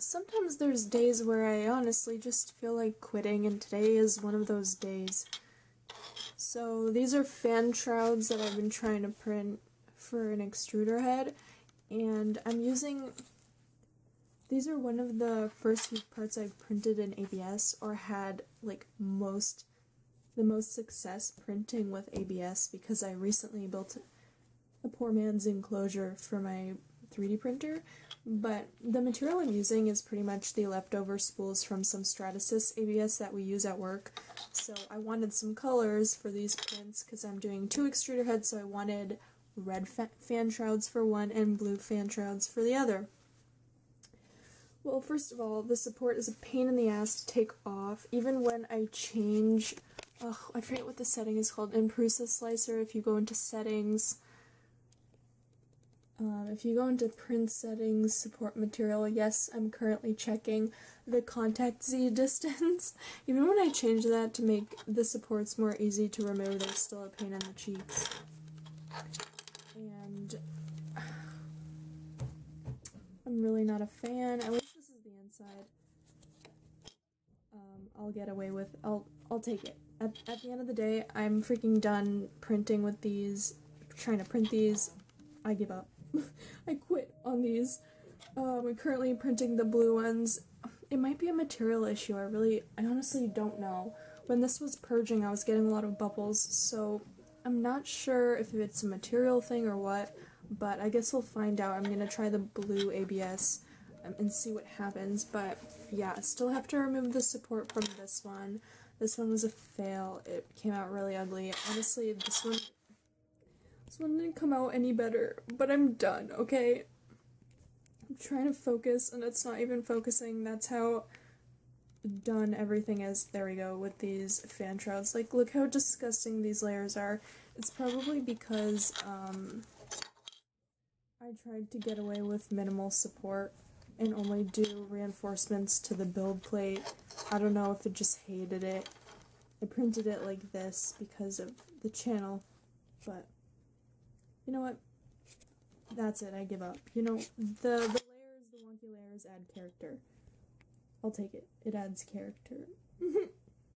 sometimes there's days where I honestly just feel like quitting, and today is one of those days. So these are fan shrouds that I've been trying to print for an extruder head, and I'm using, these are one of the first few parts I printed in ABS, or had like the most success printing with ABS, because I recently built a poor man's enclosure for my 3D printer, but the material I'm using is pretty much the leftover spools from some Stratasys ABS that we use at work. So I wanted some colors for these prints because I'm doing 2 extruder heads, so I wanted red fan shrouds for one and blue fan shrouds for the other. Well, first of all, the support is a pain in the ass to take off, even when I change, I forget what the setting is called, in Prusa Slicer. If you go into settings, if you go into print settings, support material, yes, I'm currently checking the contact Z distance. Even when I change that to make the supports more easy to remove, there's still a pain in the cheeks. And I'm really not a fan. At least this is the inside. I'll get away with, I'll take it. At the end of the day, I'm freaking done printing with these, trying to print these. I give up. I quit on these. I'm currently printing the blue ones. It might be a material issue. I honestly don't know. When this was purging, I was getting a lot of bubbles, so I'm not sure if it's a material thing or what, but I guess we'll find out. I'm gonna try the blue ABS and see what happens, but yeah, I still have to remove the support from this one. This one was a fail. It came out really ugly. Honestly, this one didn't come out any better, but I'm done, okay? I'm trying to focus, and it's not even focusing. That's how done everything is. There we go, with these fan shrouds. Like, look how disgusting these layers are. It's probably because, I tried to get away with minimal support and only do reinforcements to the build plate. I don't know if it just hated it. I printed it like this because of the channel, but you know what? That's it, I give up. You know, the layers, the wonky layers add character. I'll take it. It adds character.